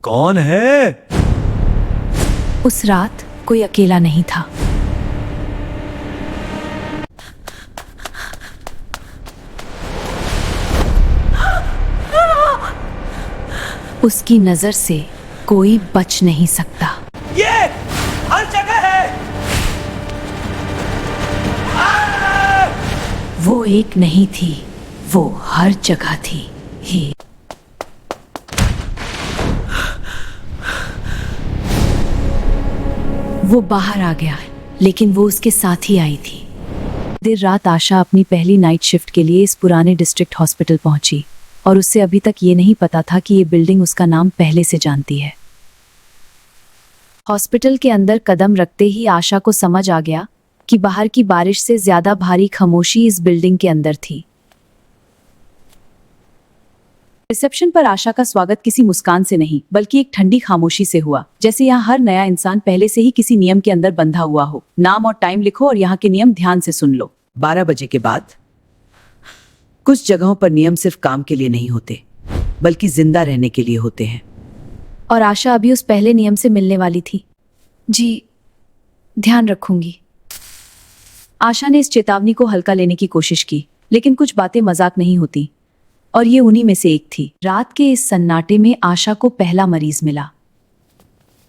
कौन है? उस रात कोई अकेला नहीं था। उसकी नजर से कोई बच नहीं सकता। ये हर जगह है। वो एक नहीं थी, वो हर जगह थी ही। वो बाहर आ गया, लेकिन वो उसके साथ ही आई थी। देर रात आशा अपनी पहली नाइट शिफ्ट के लिए इस पुराने डिस्ट्रिक्ट हॉस्पिटल पहुंची और उससे अभी तक ये नहीं पता था कि ये बिल्डिंग उसका नाम पहले से जानती है। हॉस्पिटल के अंदर कदम रखते ही आशा को समझ आ गया कि बाहर की बारिश से ज्यादा भारी खामोशी इस बिल्डिंग के अंदर थी। रिसेप्शन पर आशा का स्वागत किसी मुस्कान से नहीं बल्कि एक ठंडी खामोशी से हुआ, जैसे यहाँ हर नया इंसान पहले से ही किसी नियम के अंदर बंधा हुआ हो। नाम और टाइम लिखो और यहाँ के नियम ध्यान से सुन लो। 12 बजे के बाद कुछ जगहों पर नियम सिर्फ काम के लिए नहीं होते बल्कि जिंदा रहने के लिए होते हैं। और आशा अभी उस पहले नियम से मिलने वाली थी। जी, ध्यान रखूंगी। आशा ने इस चेतावनी को हल्का लेने की कोशिश की, लेकिन कुछ बातें मजाक नहीं होती और ये उन्हीं में से एक थी। रात के इस सन्नाटे में आशा को पहला मरीज मिला,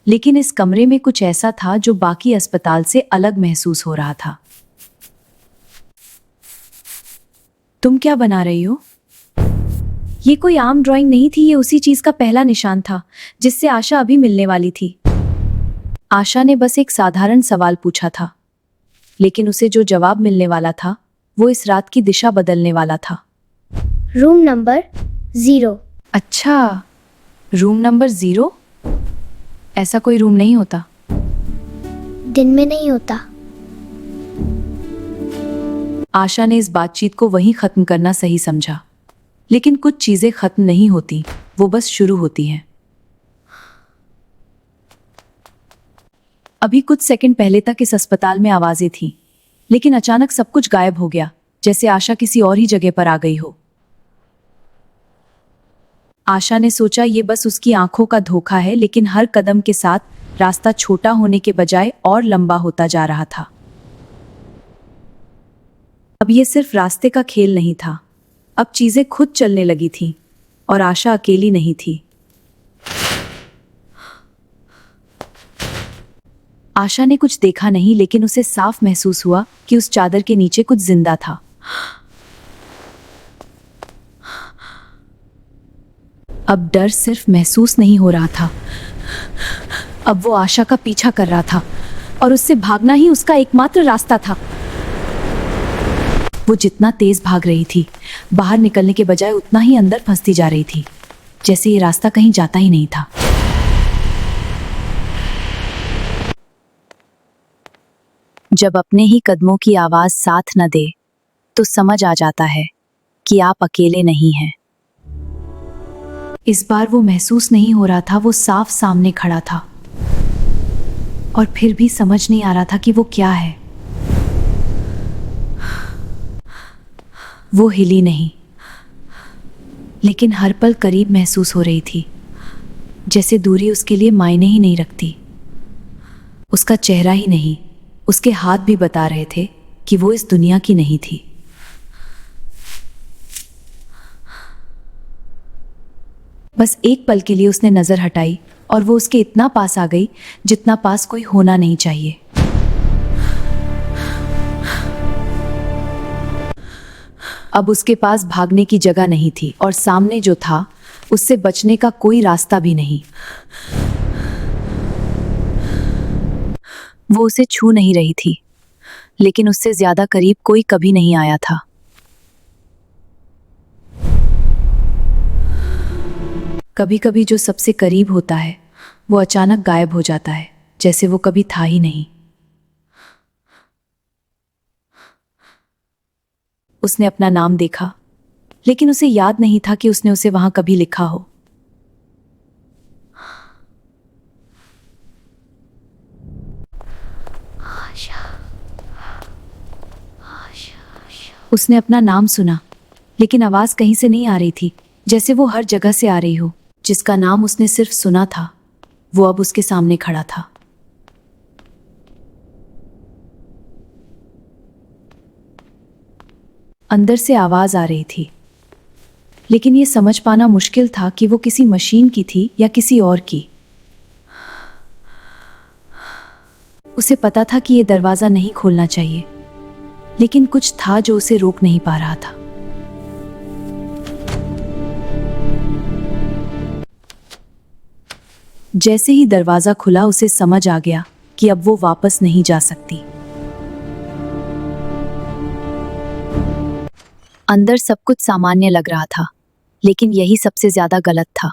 लेकिन इस कमरे में कुछ ऐसा था जो बाकी अस्पताल से अलग महसूस हो रहा था। तुम क्या बना रही हो? ये कोई आम ड्राइंग नहीं थी, ये उसी चीज का पहला निशान था जिससे आशा अभी मिलने वाली थी। आशा ने बस एक साधारण सवाल पूछा था, लेकिन उसे जो जवाब मिलने वाला था वो इस रात की दिशा बदलने वाला था। Room number 0। अच्छा, रूम नंबर 0? ऐसा कोई रूम नहीं होता। दिन में नहीं होता। आशा ने इस बातचीत को वहीं खत्म करना सही समझा, लेकिन कुछ चीजें खत्म नहीं होती, वो बस शुरू होती हैं। अभी कुछ सेकंड पहले तक इस अस्पताल में आवाजें थीं, लेकिन अचानक सब कुछ गायब हो गया, जैसे आशा किसी और ही जगह पर आ गई हो। आशा ने सोचा ये बस उसकी आंखों का धोखा है, लेकिन हर कदम के साथ रास्ता छोटा होने के बजाय और लंबा होता जा रहा था। अब ये सिर्फ रास्ते का खेल नहीं था, अब चीजें खुद चलने लगी थीं और आशा अकेली नहीं थी। आशा ने कुछ देखा नहीं, लेकिन उसे साफ महसूस हुआ कि उस चादर के नीचे कुछ जिंदा था। अब डर सिर्फ महसूस नहीं हो रहा था, अब वो आशा का पीछा कर रहा था और उससे भागना ही उसका एकमात्र रास्ता था। वो जितना तेज भाग रही थी, बाहर निकलने के बजाय उतना ही अंदर फंसती जा रही थी, जैसे ये रास्ता कहीं जाता ही नहीं था। जब अपने ही कदमों की आवाज साथ न दे, तो समझ आ जाता है कि आप अकेले नहीं हैं। इस बार वो महसूस नहीं हो रहा था, वो साफ सामने खड़ा था और फिर भी समझ नहीं आ रहा था कि वो क्या है। वो हिली नहीं, लेकिन हर पल करीब महसूस हो रही थी, जैसे दूरी उसके लिए मायने ही नहीं रखती। उसका चेहरा ही नहीं, उसके हाथ भी बता रहे थे कि वो इस दुनिया की नहीं थी। बस एक पल के लिए उसने नजर हटाई और वो उसके इतना पास आ गई जितना पास कोई होना नहीं चाहिए। अब उसके पास भागने की जगह नहीं थी और सामने जो था उससे बचने का कोई रास्ता भी नहीं। वो उसे छू नहीं रही थी, लेकिन उससे ज्यादा करीब कोई कभी नहीं आया था। कभी कभी जो सबसे करीब होता है वो अचानक गायब हो जाता है, जैसे वो कभी था ही नहीं। उसने अपना नाम देखा, लेकिन उसे याद नहीं था कि उसने उसे वहां कभी लिखा हो। उसने अपना नाम सुना, लेकिन आवाज कहीं से नहीं आ रही थी, जैसे वो हर जगह से आ रही हो, जिसका नाम उसने सिर्फ सुना था, वो अब उसके सामने खड़ा था। अंदर से आवाज आ रही थी, लेकिन ये समझ पाना मुश्किल था कि वो किसी मशीन की थी या किसी और की। उसे पता था कि ये दरवाजा नहीं खोलना चाहिए, लेकिन कुछ था जो उसे रोक नहीं पा रहा था। जैसे ही दरवाजा खुला, उसे समझ आ गया कि अब वो वापस नहीं जा सकती। अंदर सब कुछ सामान्य लग रहा था, लेकिन यही सबसे ज्यादा गलत था।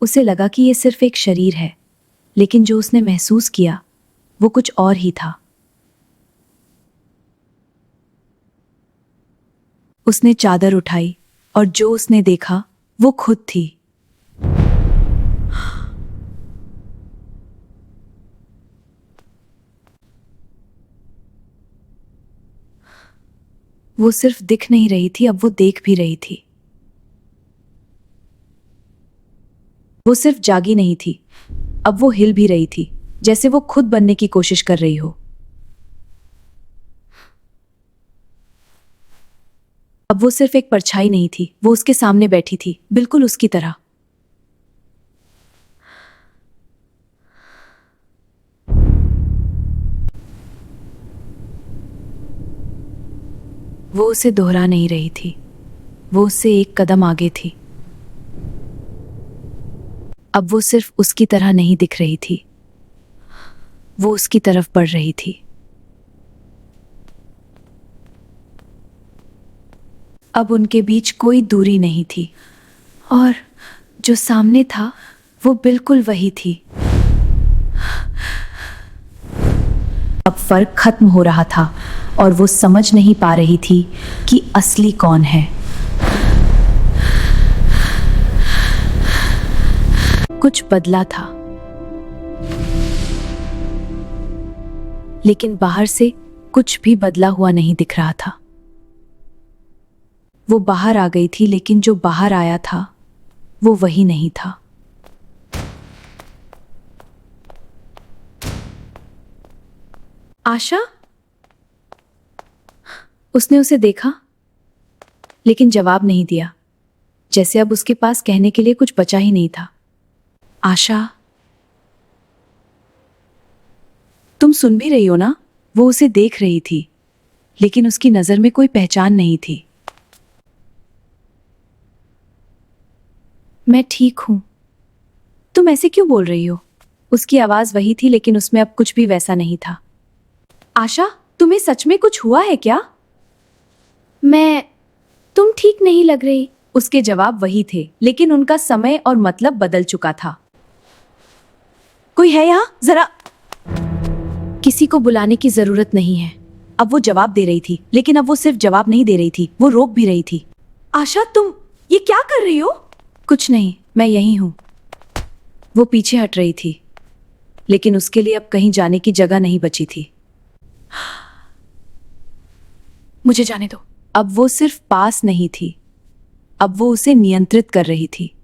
उसे लगा कि ये सिर्फ एक शरीर है, लेकिन जो उसने महसूस किया वो कुछ और ही था। उसने चादर उठाई और जो उसने देखा वो खुद थी। वो सिर्फ दिख नहीं रही थी, अब वो देख भी रही थी। वो सिर्फ जागी नहीं थी, अब वो हिल भी रही थी, जैसे वो खुद बनने की कोशिश कर रही हो। अब वो सिर्फ एक परछाई नहीं थी, वो उसके सामने बैठी थी, बिल्कुल उसकी तरह। वो उसे दोहरा नहीं रही थी, वो उससे एक कदम आगे थी। अब वो सिर्फ उसकी तरह नहीं दिख रही थी, वो उसकी तरफ बढ़ रही थी। अब उनके बीच कोई दूरी नहीं थी, और जो सामने था वो बिल्कुल वही थी। अब फर्क खत्म हो रहा था और वो समझ नहीं पा रही थी कि असली कौन है। कुछ बदला था, लेकिन बाहर से कुछ भी बदला हुआ नहीं दिख रहा था। वो बाहर आ गई थी, लेकिन जो बाहर आया था वो वही नहीं था। आशा? उसने उसे देखा, लेकिन जवाब नहीं दिया, जैसे अब उसके पास कहने के लिए कुछ बचा ही नहीं था। आशा, तुम सुन भी रही हो ना? वो उसे देख रही थी, लेकिन उसकी नजर में कोई पहचान नहीं थी। मैं ठीक हूं। तुम ऐसे क्यों बोल रही हो? उसकी आवाज वही थी, लेकिन उसमें अब कुछ भी वैसा नहीं था। आशा, तुम्हें सच में कुछ हुआ है क्या? तुम ठीक नहीं लग रही। उसके जवाब वही थे, लेकिन उनका समय और मतलब बदल चुका था। कोई है यहाँ? जरा। किसी को बुलाने की जरूरत नहीं है। अब वो जवाब दे रही थी, लेकिन अब वो सिर्फ जवाब नहीं दे रही थी, वो रोक भी रही थी। आशा, तुम ये क्या कर रही हो? कुछ नहीं, मैं यही हूं। वो पीछे हट रही थी, लेकिन उसके लिए अब कहीं जाने की जगह नहीं बची थी। मुझे जाने दो। अब वो सिर्फ पास नहीं थी, अब वो उसे नियंत्रित कर रही थी।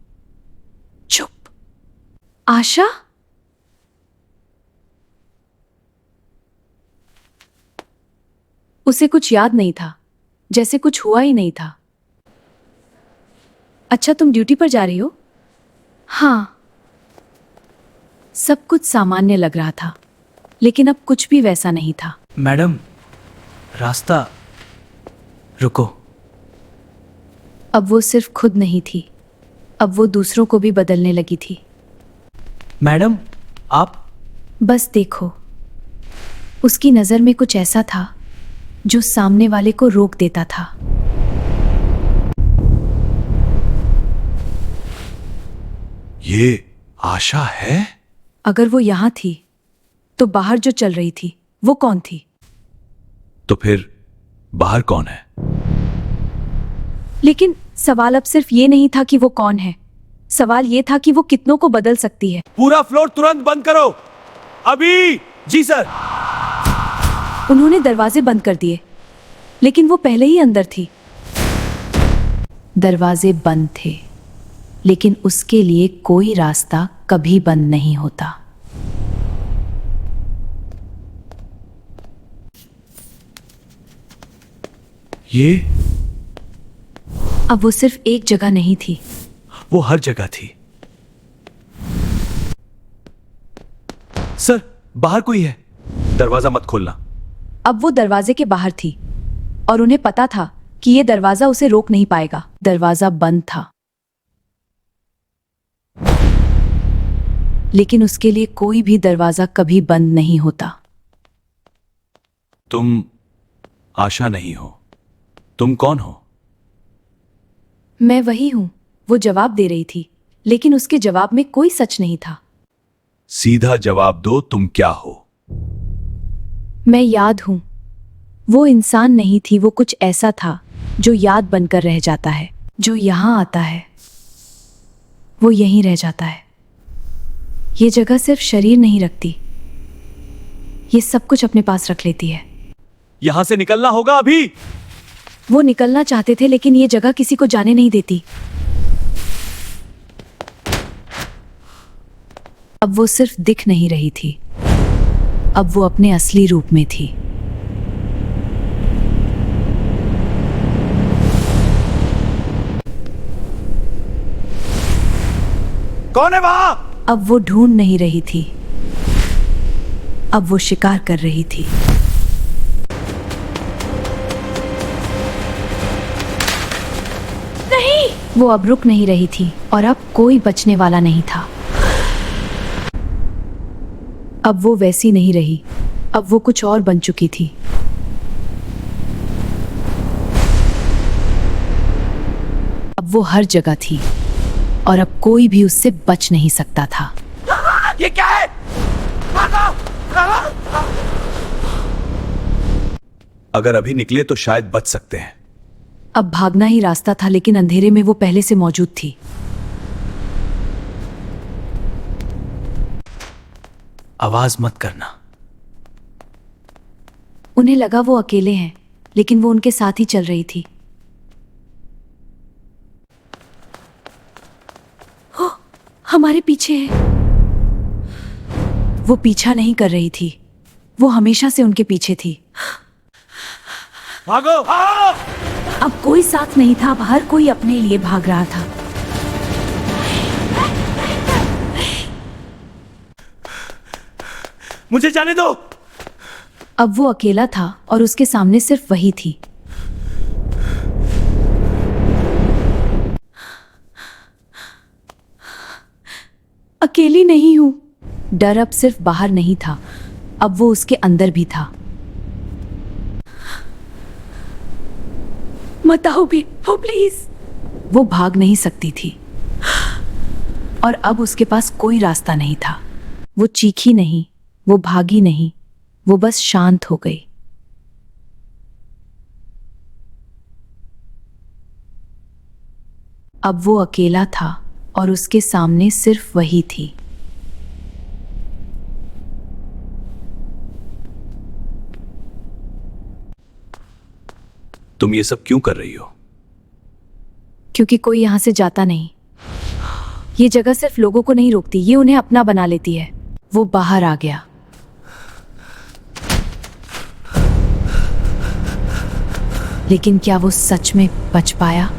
चुप। आशा? उसे कुछ याद नहीं था, जैसे कुछ हुआ ही नहीं था। अच्छा, तुम ड्यूटी पर जा रही हो? हाँ। सब कुछ सामान्य लग रहा था, लेकिन अब कुछ भी वैसा नहीं था। मैडम, रास्ता रुको। अब वो सिर्फ खुद नहीं थी, अब वो दूसरों को भी बदलने लगी थी। मैडम, आप बस देखो। उसकी नजर में कुछ ऐसा था जो सामने वाले को रोक देता था। ये आशा है? अगर वो यहां थी, तो बाहर जो चल रही थी वो कौन थी? तो फिर बाहर कौन है? लेकिन सवाल अब सिर्फ ये नहीं था कि वो कौन है, सवाल ये था कि वो कितनों को बदल सकती है। पूरा फ्लोर तुरंत बंद करो, अभी। जी सर। उन्होंने दरवाजे बंद कर दिए, लेकिन वो पहले ही अंदर थी। दरवाजे बंद थे, लेकिन उसके लिए कोई रास्ता कभी बंद नहीं होता। ये अब वो सिर्फ एक जगह नहीं थी, वो हर जगह थी। सर, बाहर कोई है, दरवाजा मत खोलना। अब वो दरवाजे के बाहर थी और उन्हें पता था कि ये दरवाजा उसे रोक नहीं पाएगा। दरवाजा बंद था, लेकिन उसके लिए कोई भी दरवाजा कभी बंद नहीं होता। तुम आशा नहीं हो, तुम कौन हो? मैं वही हूं, वो जवाब दे रही थी, लेकिन उसके जवाब में कोई सच नहीं था। सीधा जवाब दो, तुम क्या हो? मैं याद हूं। वो इंसान नहीं थी, वो कुछ ऐसा था जो याद बनकर रह जाता है, जो यहां आता है वो यहीं रह जाता है। ये जगह सिर्फ शरीर नहीं रखती, ये सब कुछ अपने पास रख लेती है। यहां से निकलना होगा अभी। वो निकलना चाहते थे, लेकिन ये जगह किसी को जाने नहीं देती। अब वो सिर्फ दिख नहीं रही थी, अब वो अपने असली रूप में थी। कौन है वहां? अब वो ढूंढ नहीं रही थी, अब वो शिकार कर रही थी। नहीं, वो अब रुक नहीं रही थी और अब कोई बचने वाला नहीं था। अब वो वैसी नहीं रही, अब वो कुछ और बन चुकी थी। अब वो हर जगह थी और अब कोई भी उससे बच नहीं सकता था। ये क्या है? अगर अभी निकले तो शायद बच सकते हैं। अब भागना ही रास्ता था, लेकिन अंधेरे में वो पहले से मौजूद थी। आवाज मत करना। उन्हें लगा वो अकेले हैं, लेकिन वो उनके साथ ही चल रही थी। हो, हमारे पीछे है। वो पीछा नहीं कर रही थी, वो हमेशा से उनके पीछे थी। भागो, भागो! अब कोई साथ नहीं था, अब हर कोई अपने लिए भाग रहा था। मुझे जाने दो। अब वो अकेला था और उसके सामने सिर्फ वही थी। अकेली नहीं हूं। डर अब सिर्फ बाहर नहीं था, अब वो उसके अंदर भी था। मत आओ भी, वो प्लीज। वो भाग नहीं सकती थी और अब उसके पास कोई रास्ता नहीं था। वो चीखी नहीं, वो भागी नहीं, वो बस शांत हो गई। अब वो अकेला था और उसके सामने सिर्फ वही थी। तुम ये सब क्यों कर रही हो? क्योंकि कोई यहां से जाता नहीं। ये जगह सिर्फ लोगों को नहीं रोकती, ये उन्हें अपना बना लेती है। वो बाहर आ गया। लेकिन क्या वो सच में बच पाया?